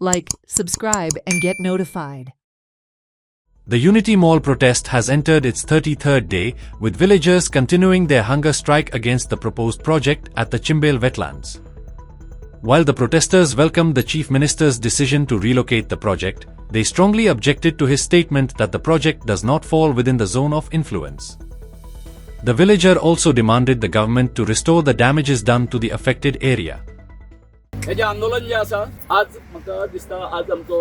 like, subscribe, and get notified. The Unity Mall protest has entered its 33rd day, with villagers continuing their hunger strike against the proposed project at the Chimbale wetlands. While the protesters welcomed the Chief Minister's decision to relocate the project, they strongly objected to his statement that the project does not fall within the zone of influence. The villager also demanded the government to restore the damages done to the affected area. हे जे आंदोलन जे आसा आज म्हाका दिसता आज आमचो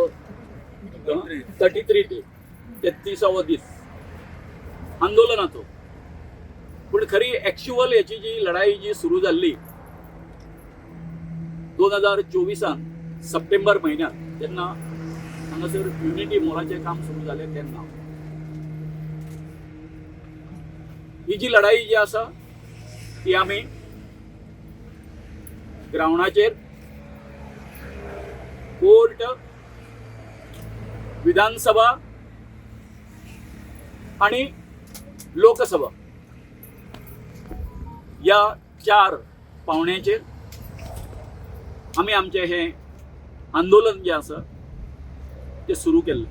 33 डे 33वा दीस आंदोलनाचो पूण खरी एक्चुअल याची जी लढाई जी सुरू जाल्ली 2024 सप्टेंबर म्हयन्यात जेन्ना हांगासर युनिटी मॉलाचें काम सुरू जालें तेन्ना ही जी लढाई जी आसा ती आमी ग्राउंडाचेर कोर्ट विधानसभा आणि लोकसभा या 4 पावण्याचेर आमी आमचे हे आंदोलन जे आसा ते सुरू केल्ले.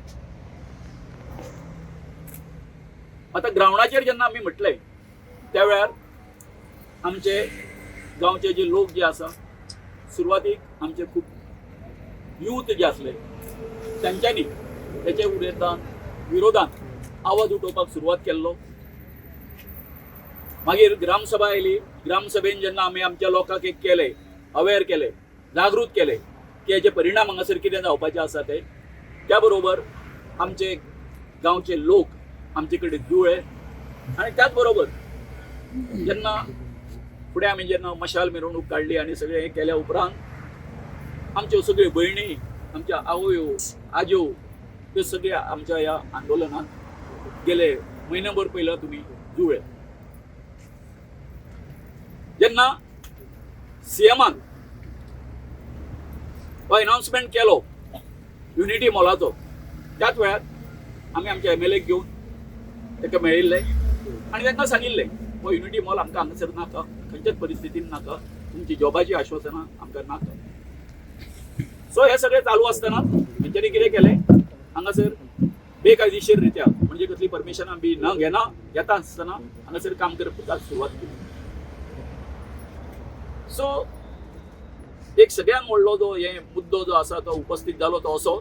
आता ग्राउंडाचेर जेन्ना आमी म्हटले त्या वेळार आमचे गांवचे जे लोक जे आसा सुरवातीक आमचे खूप यूथ जे असले त्यांच्यानी त्याचे विरोधान आवाज उठोवपाक सुरवात केल्लो. मागीर ग्रामसभा आयली. ग्रामसभेन जेन्ना आमी आमच्या लोकांक एक केले, अवेअर केले, जागृत केले की हेचे परिणाम हांगासर कितें जावपाचे आसा ते, त्या बरोबर आमचे गांवचे लोक आमचे कडेन जुळ्ळे आनी त्याच बरोबर जेन्ना फुडें आमी जेन्ना मशाल मिरवणूक काडली आनी सगळें हें केल्या उपरांत आमच्यो सगळ्यो भयणी, आमच्या आवयो, आज्यो त्यो सगळ्या आमच्या ह्या आंदोलनात गेले म्हयनोभर पयलीं तुमी जुळ्ळे. जेन्ना सीएमान हो अनाउन्समेंट केलो युनिटी मॉलाचो त्याच वेळार आमी आमच्या एमएलए घेवन ताका मेळिल्ले आनी तांकां सांगिल्लें हो युनिटी मॉल आमकां हांगासर नाका, खंयच्याच परिस्थितीन नाका, तुमची जॉबाची आश्वासनां आमकां नाका. सो हे सगळें चालू आसतना तेंच्यांनी कितें केलें, हांगासर बेकायदेशीर रित्या म्हणजे कसली परमिशनां बी न घेता आसतना हांगासर काम करपाक सुरवात केली. सो एक सगळ्यात व्हडलो जो हे मुद्दो जो आसा तो उपस्थित जालो तो असो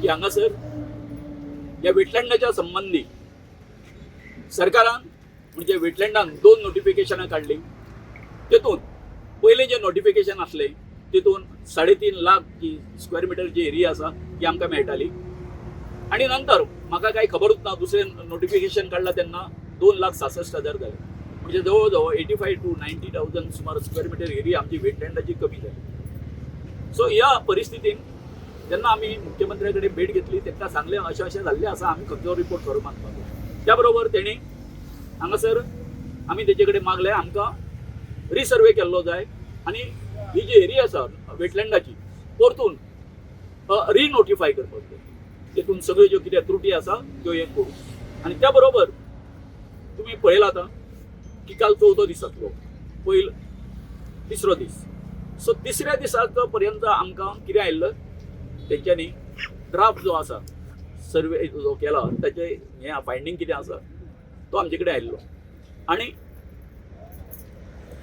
की हांगासर ह्या वेटलँडाच्या संबंधी सरकारान म्हणजे वेटलँडान 2 नोटिफिकेशनां काडली. तेतून पयलें जे नोटिफिकेशन आसलें तेतून 3.5 लाख जी स्क्वेअर मिटर जी एरिया आसा ती आमकां मेळटाली आनी नंतर म्हाका कांय खबरूच ना दुसरें नोटिफिकेशन काडला तेन्ना 2,66,000 जाले. म्हणजे जवळ जवळ 85 to 90,000 सुमार स्क्वेअर मिटर एरिया आमची वेटलँडाची कमी जाली. सो ह्या परिस्थितीन जेन्ना आमी मुख्यमंत्र्या कडेन भेट घेतली तेंकां सांगलें अशें जाल्लें आसा, आमी खंयचो रिपोर्ट करूं मागता. त्या बरोबर तेणी हांगासर आमी तेचे कडेन मागलें आमकां रिसर्वे केल्लो जाय आनी ही जी एरिया आसा वेटलँडाची परतून रिनोटिफाय करपाक जाय. तेतून सगळ्यो ज्यो कितें त्रुटी आसा त्यो हे करूं. आनी त्या बरोबर तुमी पळयलां आतां की काल 14 दीस जातलो, पयलो 3रो दीस. सो 3ऱ्या दिसाचो पर्यंत आमकां कितें आयिल्लें तेंच्यांनी ड्राफ्ट जो आसा सर्वे जो केला ताचे हे फायंडींग कितें आसा तो आमचे कडेन आयिल्लो आनी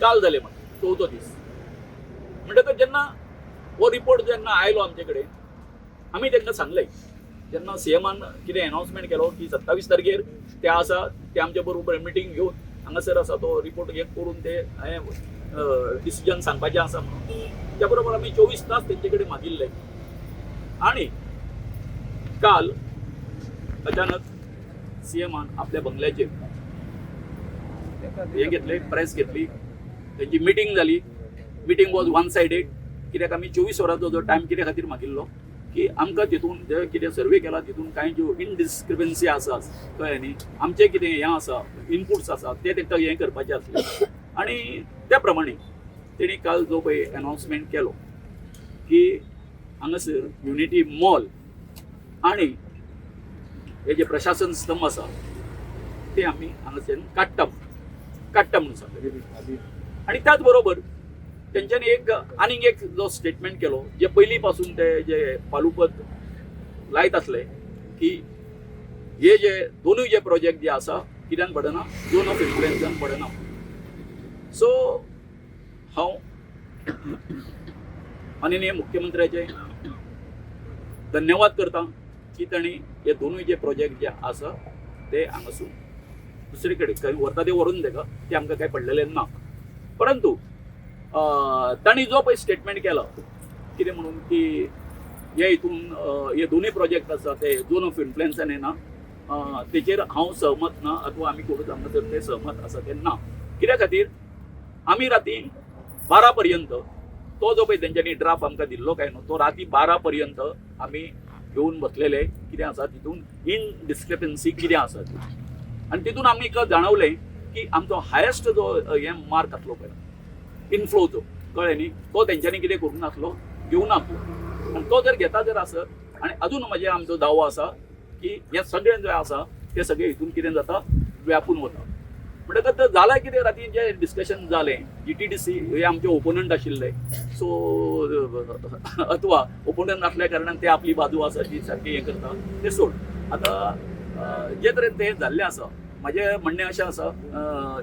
काल जालें म्हाका 14 दीस. म्हणटकच जेन्ना हो रिपोर्ट जेन्ना आयलो आमचे कडेन आमी तांकां सांगलें जेन्ना सीएमान कितें अनाउन्समेंट केलो की 27 तारखेर ते आसा ते आमचे बरोबर मिटींग घेवन हांगासर आसा तो रिपोर्ट हे करून ते डिसिजन सांगपाचें आसा म्हणून त्या बरोबर आमी 24 तास तेंचे कडेन मागिल्ले आनी काल अचानक सीएमान आपल्या बंगल्याचेर हे घेतले, प्रेस घेतली, त्यांची मिटींग जाली. Meeting was one sided. कित्याक आमी 24 वरांचो जो टायम कित्या खातीर मागिल्लो की आमकां तितून जे कितें सर्वे केला तितून कांय ज्यो इनडिस्क्रिपन्सी आसा कळ्ळें न्ही, आमचें कितें हें आसा इनपुट्स आसा ते तांकां हें करपाचें आसलें आनी त्या प्रमाणे तेणी काल जो पळय अनाउन्समेंट केलो की हांगासर युनिटी मॉल आनी हे जे प्रशासन स्तंभ आसा ते आमी हांगासर काडटा म्हणून सांगलें. आनी त्याच बरोबर तेंच्यांनी आनीक एक जो स्टेटमेंट केलो जे पयलीं पासून ते जे पालुपत लायत आसले की हे जे दोनूय जे प्रोजेक्ट जे आसा कित्यान पडना झोन ऑफ इन्फ्लुएन्सान पडना. सो हांव माननीय मुख्यमंत्र्याचे धन्यवाद करता की तांणी हे दोनूय जे प्रोजेक्ट जे आसा ते हांगासून दुसरे कडेन खंय व्हरता ते व्हरून तेका ते आमकां कांय पडलेले ना. परंतु तांणी जो पळय स्टेटमेंट केलो कितें म्हणून की हे हितून हे दोनूय प्रोजेक्ट आसा ते झोन ऑफ इन्फ्लुएन्सान येना तेचेर हांव सहमत ना अथवा आमी कोण जर ते सहमत आसा ते ना. कित्या खातीर आमी राती 12 पर्यंत तो जो पळय तेंच्यांनी ड्राफ्ट आमकां दिल्लो काय न्हू तो राती 12 पर्यंत आमी घेवन बसलेले कितें आसा तितून इनडिस्क्रिपन्सी कितें आसा ती आनी तितून आमी जाणवलें की आमचो हायेस्ट जो हे मार्क आसलो पळय इनफ्लोचो कळ्ळें न्ही तो तेंच्यांनी कितें करूंक नासलो घेवं नासलो आनी तो जर घेता जर आसत आनी अजून म्हणजे आमचो दावो आसा की हे सगळें जें आसा ते सगळें हितून कितें जाता व्यापून वता. म्हणटकच जालें कितें राती जें डिस्कशन जालें GTDC हे आमचे ओपोनंट आशिल्ले सो अथवा ओपोनंट आसल्या कारणान ते आपली बाजू आसा ती सारकी हें करता ते सोड. आतां जे तरेन तें जाल्लें आसा म्हजें म्हणणें अशें आसा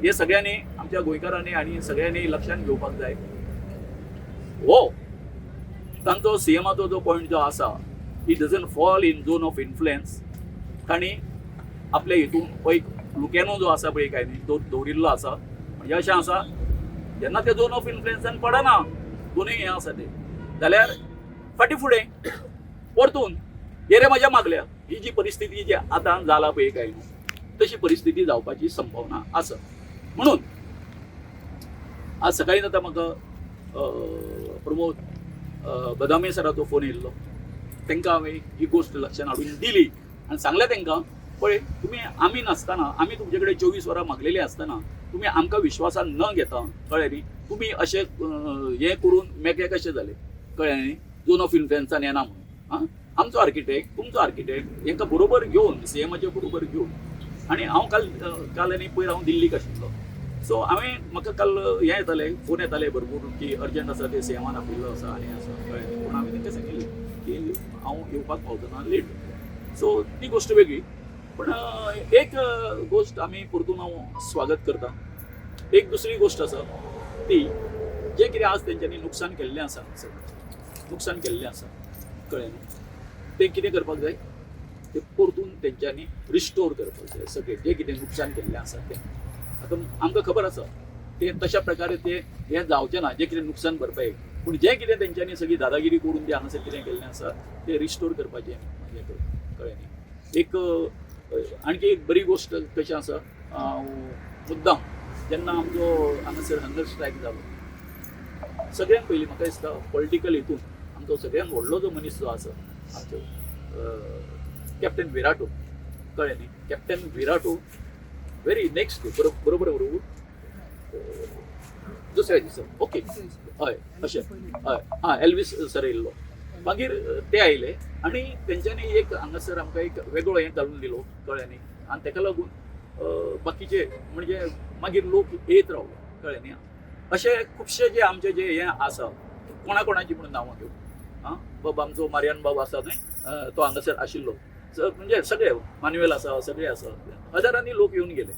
हे सगळ्यांनी आमच्या गोंयकारांनी आनी सगळ्यांनी लक्षांत घेवपाक जाय हो तांचो CMाचो जो पॉयंट जो आसा it doesn't fall in zone of influence. तांणी आपल्या हितून पळय लुकेनो जो आसा पळय काय न्ही तो दवरिल्लो आसा म्हणजे अशें आसा जेन्ना ते झोन ऑफ इन्फ्लुएन्सान पडना दोनूय हें आसा ते जाल्यार फाटीं फुडें परतून हे रे म्हाज्या मागल्या ही जी परिस्थिती जी आतां जाला पळय काय न्ही तशी परिस्थिती जावपाची संभावना आसा. म्हणून आज सकाळीं आतां म्हाका प्रमोद बदामे सराचो फोन येयल्लो तांकां हांवें ही गोश्ट लक्षांत हाडून दिली आनी सांगलें तांकां पळय तुमी आमी नासतना आमी तुमचे कडेन 24 वरां मागलेलीं आसतना तुमी आमकां विश्वासान न घेता कळ्ळें न्ही तुमी अशें हें करून मेकळे कशें जाले कळ्ळें न्ही झोन ऑफ इन्फ्लुएन्सान येना म्हणून आमचो आर्किटेक्ट तुमचो आर्किटेक्ट हेंकां बरोबर घेवन CMाचे बरोबर घेवन आनी हांव काल आनी पयर हांव दिल्लीक आशिल्लो सो म्हाका काल हें येतालें फोन येताले भरपूर की अर्जंट आसा ते CMान आपयल्लो आसा आनी आसा कळ्ळें न्ही पूण हांवें तांकां सांगिल्लें की हांव येवपाक पावतना लेट सो ती गोश्ट वेगळी. पण एक गोष्ट आमी परतून हांव स्वागत करता. एक दुसरी गोष्ट आसा ती जें कितें आज तेंच्यांनी नुकसान केल्लें आसा कळ्ळें न्ही तें कितें करपाक जाय तें परतून तेंच्यांनी रिस्टोर करपाक जाय सगळें जें कितें नुकसान केल्लें आसा तें. आतां आमकां खबर आसा तें तशा प्रकारे तें हें जावचें ना जें कितें नुकसान भरपाय पूण जें कितें तेंच्यांनी सगळी दादागिरी करून तें हांगासर कितें केल्लें आसा तें रिस्टोर करपाचें हें कळ्ळें न्ही. एक आणखी एक बरी गोष्ट कशी आसा मुद्दाम जेन्ना आमचो हांगासर हंगर स्ट्रायक जालो सगळ्यांत पयलीं म्हाका दिसता पॉलिटिकल हितून आमचो सगळ्यांत व्हडलो जो मनीस जो आसा आमचो कॅप्टन विराटो कळ्ळें न्ही कॅप्टन विराटो व्हेरी नेक्स्ट डे बरोबर दुसऱ्या दिसा ओके हय अशें हय एल्वीस सर येयल्लो मागीर ते आयले आनी तेंच्यांनी एक हांगासर आमकां एक वेगळो हें घालून दिलो कळ्ळें न्ही आनी तेका लागून बाकीचे म्हणजे मागीर लोक येत रावले कळ्ळें न्ही. अशे खुबशे जे आमचे जे हें आसा कोणाची म्हणून नांवां घेवन बाबा आमचो मारियान बाब आसा न्हय तो हांगासर आशिल्लो म्हणजे सगळे मान्युएल आसा सगळे आसा हजारांनी लोक येवन गेले